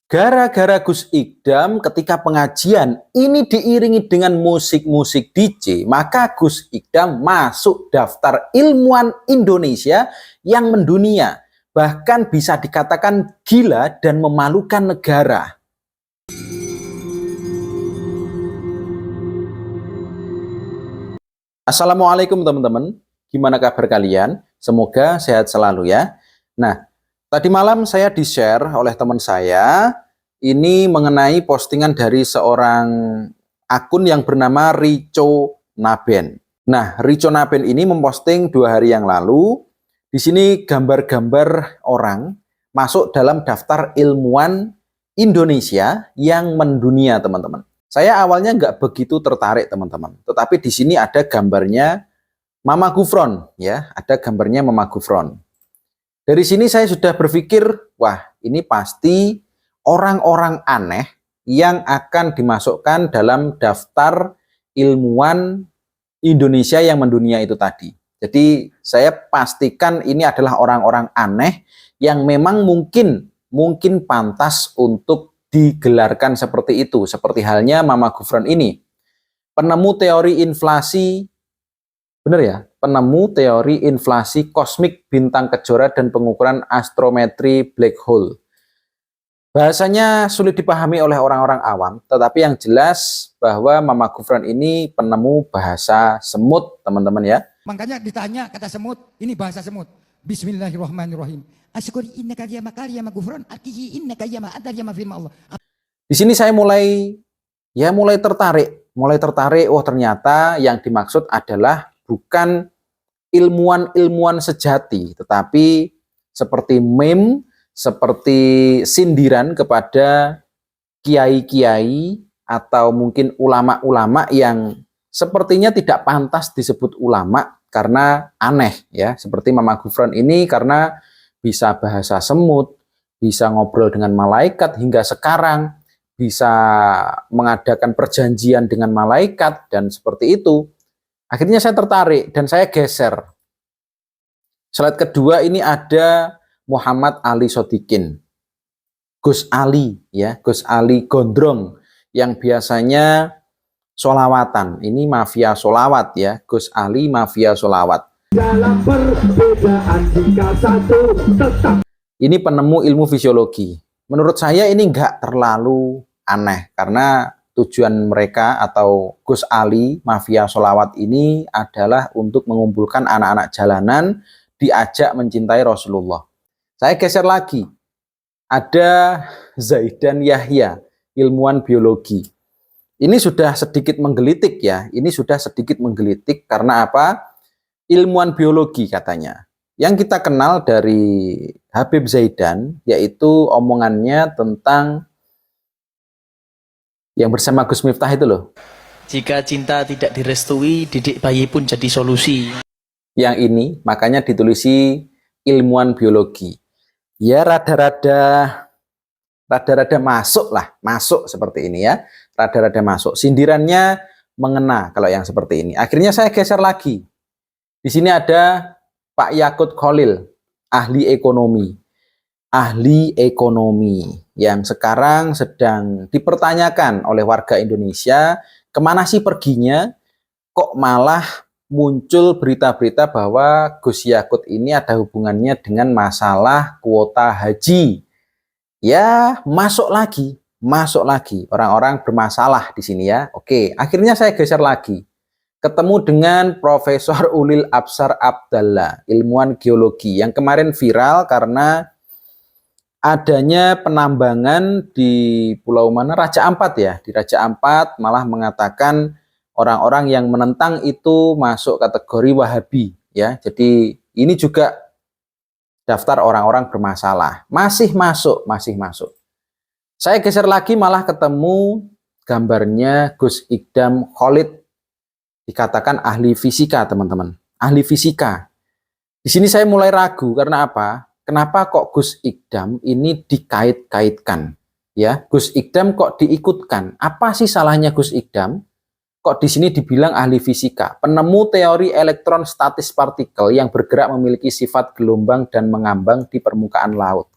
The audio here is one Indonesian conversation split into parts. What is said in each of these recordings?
Gara-gara Gus Ikdam ketika pengajian ini diiringi dengan musik-musik DJ, maka Gus Ikdam masuk daftar ilmuwan Indonesia yang mendunia. Bahkan bisa dikatakan gila dan memalukan negara. Assalamualaikum teman-teman, gimana kabar kalian? Semoga sehat selalu ya. Nah, tadi malam saya di-share oleh teman saya, ini mengenai postingan dari seorang akun yang bernama Rico Naben. Nah, Rico Naben ini memposting 2 hari yang lalu, di sini gambar-gambar orang masuk dalam daftar ilmuwan Indonesia yang mendunia, teman-teman. Saya awalnya nggak begitu tertarik, teman-teman. Tetapi di sini ada gambarnya Mama Gufron, ya, ada gambarnya Mama Gufron. Dari sini saya sudah berpikir, wah, ini pasti orang-orang aneh yang akan dimasukkan dalam daftar ilmuwan Indonesia yang mendunia itu tadi. Jadi saya pastikan ini adalah orang-orang aneh yang memang mungkin pantas untuk digelarkan seperti itu, seperti halnya Mama Gufron ini, penemu teori inflasi, benar ya, penemu teori inflasi kosmik bintang kejora dan pengukuran astrometri black hole. Bahasanya sulit dipahami oleh orang-orang awam, tetapi yang jelas bahwa Mama Gufron ini penemu bahasa semut, teman-teman ya. Makanya ditanya kata semut, ini bahasa semut. Bismillahirrahmanirrahim. Asyukuri innaka ya makariyama Gufron, artihi innaka ya ma'adar ya ma'firma Allah. Di sini saya mulai tertarik, oh ternyata yang dimaksud adalah bukan ilmuwan sejati, tetapi seperti meme, seperti sindiran kepada kiai-kiai atau mungkin ulama-ulama yang sepertinya tidak pantas disebut ulama karena aneh ya, seperti Mama Gufron ini karena bisa bahasa semut, bisa ngobrol dengan malaikat, hingga sekarang bisa mengadakan perjanjian dengan malaikat dan seperti itu. Akhirnya saya tertarik dan saya geser. Slide kedua ini ada Muhammad Ali Sodikin, Gus Ali ya, Gus Ali Gondrong yang biasanya solawatan. Ini mafia solawat ya, Gus Ali mafia solawat. Dalam perbedaan jika satu tetap. Ini penemu ilmu fisiologi. Menurut saya ini enggak terlalu aneh karena tujuan mereka atau Gus Ali mafia solawat ini adalah untuk mengumpulkan anak-anak jalanan diajak mencintai Rasulullah. Saya geser lagi, ada Zaidan Yahya, ilmuwan biologi. Ini sudah sedikit menggelitik ya, ini sudah sedikit menggelitik karena apa? Ilmuwan biologi katanya. Yang kita kenal dari Habib Zaidan, yaitu omongannya tentang yang bersama Gus Miftah itu loh. Jika cinta tidak direstui, didik bayi pun jadi solusi. Yang ini, makanya ditulisi ilmuwan biologi. Ya rada-rada masuk seperti ini ya. Rada-rada masuk. Sindirannya mengena kalau yang seperti ini. Akhirnya saya geser lagi. Di sini ada Pak Yakut Khalil, ahli ekonomi. Ahli ekonomi yang sekarang sedang dipertanyakan oleh warga Indonesia, kemana sih perginya? Kok malah muncul berita-berita bahwa Gus Yakut ini ada hubungannya dengan masalah kuota haji. Ya, masuk lagi orang-orang bermasalah di sini ya. Oke, akhirnya saya geser lagi. Ketemu dengan Profesor Ulil Absar Abdallah, ilmuwan geologi yang kemarin viral karena adanya penambangan di pulau mana, Raja Ampat ya, di Raja Ampat malah mengatakan orang-orang yang menentang itu masuk kategori Wahabi ya. Jadi ini juga daftar orang-orang bermasalah. Masih masuk. Saya geser lagi malah ketemu gambarnya Gus Ikdam Khalid, dikatakan ahli fisika, teman-teman. Ahli fisika. Di sini saya mulai ragu karena apa? Kenapa kok Gus Ikdam ini dikait-kaitkan? Ya, Gus Ikdam kok diikutkan? Apa sih salahnya Gus Ikdam? Kok di sini dibilang ahli fisika? Penemu teori elektron statis partikel yang bergerak memiliki sifat gelombang dan mengambang di permukaan laut.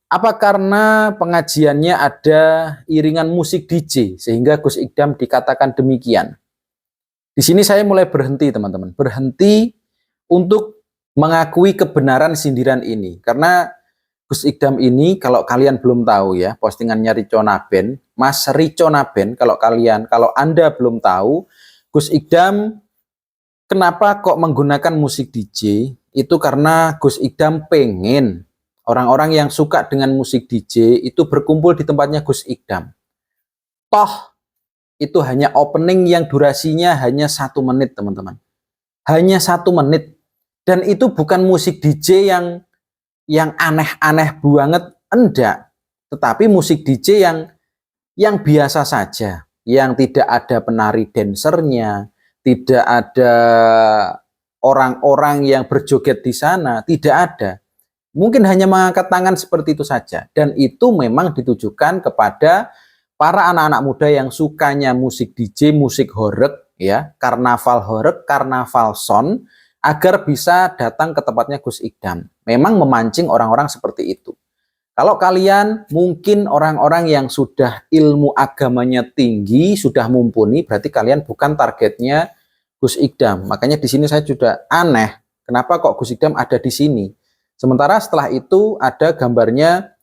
Apa karena pengajiannya ada iringan musik DJ sehingga Gus Idam dikatakan demikian? Di sini saya mulai berhenti, teman-teman. Berhenti untuk mengakui kebenaran sindiran ini. Karena Gus Idam ini, kalau kalian belum tahu ya, postingannya Rico Naben, Mas Rico Naben, kalau Anda belum tahu, Gus Idam kenapa kok menggunakan musik DJ? Itu karena Gus Idam pengen orang-orang yang suka dengan musik DJ itu berkumpul di tempatnya Gus Idam. Toh, itu hanya opening yang durasinya hanya 1 menit, teman-teman. Hanya 1 menit. Dan itu bukan musik DJ yang aneh-aneh banget, enggak. Tetapi musik DJ yang biasa saja, yang tidak ada penari dancernya, tidak ada orang-orang yang berjoget di sana, tidak ada. Mungkin hanya mengangkat tangan seperti itu saja. Dan itu memang ditujukan kepada para anak-anak muda yang sukanya musik DJ, musik horeg, ya, karnaval horeg, karnaval son, agar bisa datang ke tempatnya Gus Idam. Memang memancing orang-orang seperti itu. Kalau kalian mungkin orang-orang yang sudah ilmu agamanya tinggi, sudah mumpuni, berarti kalian bukan targetnya Gus Idam. Makanya di sini saya sudah aneh, kenapa kok Gus Idam ada di sini? Sementara setelah itu ada gambarnya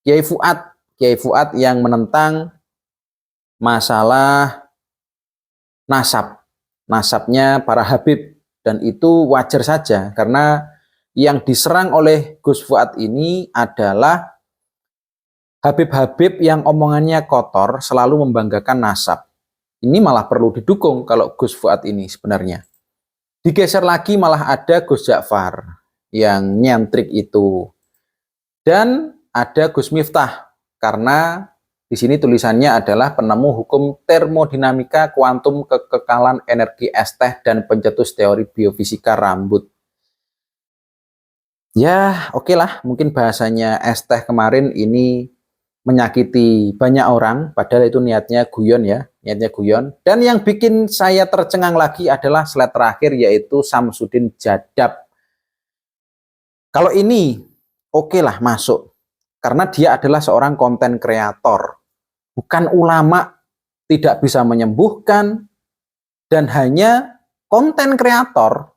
Kiai Fuad yang menentang masalah nasabnya para Habib, dan itu wajar saja karena yang diserang oleh Gus Fuad ini adalah Habib-habib yang omongannya kotor, selalu membanggakan nasab. Ini malah perlu didukung kalau Gus Fuad ini sebenarnya. Digeser lagi malah ada Gus Ja'far yang nyentrik itu. Dan ada Gus Miftah, karena di sini tulisannya adalah penemu hukum termodinamika kuantum kekekalan energi es teh dan pencetus teori biofisika rambut. Ya, oke lah, mungkin bahasanya es teh kemarin ini menyakiti banyak orang, padahal itu niatnya guyon ya, niatnya guyon. Dan yang bikin saya tercengang lagi adalah slide terakhir, yaitu Samsudin Jadab. Kalau ini oke lah masuk, karena dia adalah seorang konten kreator, bukan ulama, tidak bisa menyembuhkan, dan hanya konten kreator,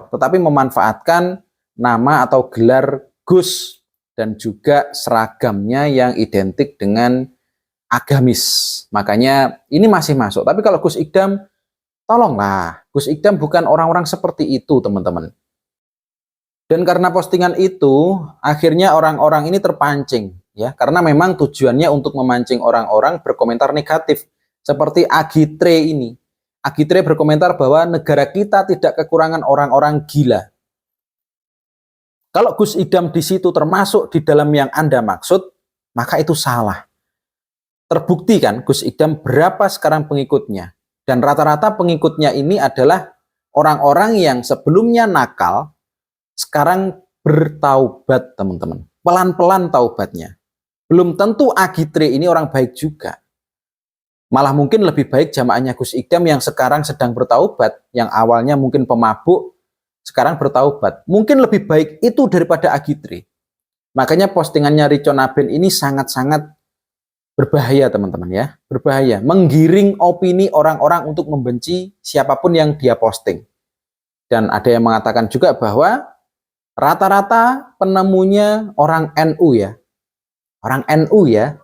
tetapi memanfaatkan nama atau gelar Gus dan juga seragamnya yang identik dengan agamis. Makanya ini masih masuk. Tapi kalau Gus Idam, tolonglah, Gus Idam bukan orang-orang seperti itu, teman-teman. Dan karena postingan itu, akhirnya orang-orang ini terpancing, ya, karena memang tujuannya untuk memancing orang-orang berkomentar negatif, seperti Agitre ini. Agitre berkomentar bahwa negara kita tidak kekurangan orang-orang gila. Kalau Gus Idam di situ termasuk di dalam yang Anda maksud, maka itu salah. Terbukti kan Gus Idam berapa sekarang pengikutnya, dan rata-rata pengikutnya ini adalah orang-orang yang sebelumnya nakal, sekarang bertaubat, teman-teman. Pelan-pelan taubatnya. Belum tentu Agitre ini orang baik juga. Malah mungkin lebih baik jamaahnya Gus Idam yang sekarang sedang bertaubat, yang awalnya mungkin pemabuk, sekarang bertaubat. Mungkin lebih baik itu daripada Agitre. Makanya postingannya Rico Naben ini sangat-sangat berbahaya, teman-teman ya. Berbahaya. Menggiring opini orang-orang untuk membenci siapapun yang dia posting. Dan ada yang mengatakan juga bahwa rata-rata penemunya orang NU ya. Orang NU ya.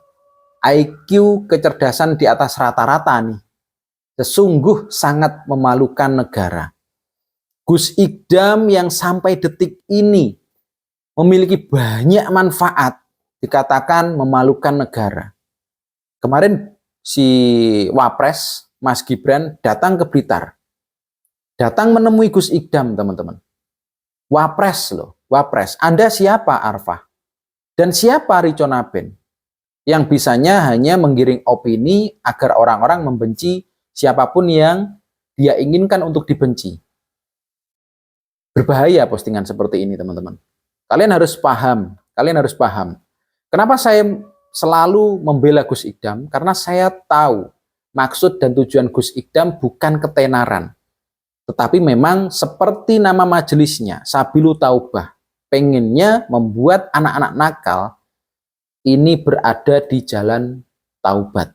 IQ kecerdasan di atas rata-rata nih. Sesungguh sangat memalukan negara. Gus Idam yang sampai detik ini memiliki banyak manfaat, dikatakan memalukan negara. Kemarin si Wapres, Mas Gibran, datang ke Blitar. Datang menemui Gus Idam, teman-teman. Wapres loh, Wapres. Anda siapa, Arfah? Dan siapa Rico Naben? Yang bisanya hanya menggiring opini agar orang-orang membenci siapapun yang dia inginkan untuk dibenci. Berbahaya postingan seperti ini, teman-teman. Kalian harus paham, Kenapa saya selalu membela Gus Idam? Karena saya tahu maksud dan tujuan Gus Idam bukan ketenaran. Tetapi memang seperti nama majelisnya, Sabilu Taubah, pengennya membuat anak-anak nakal ini berada di jalan taubat.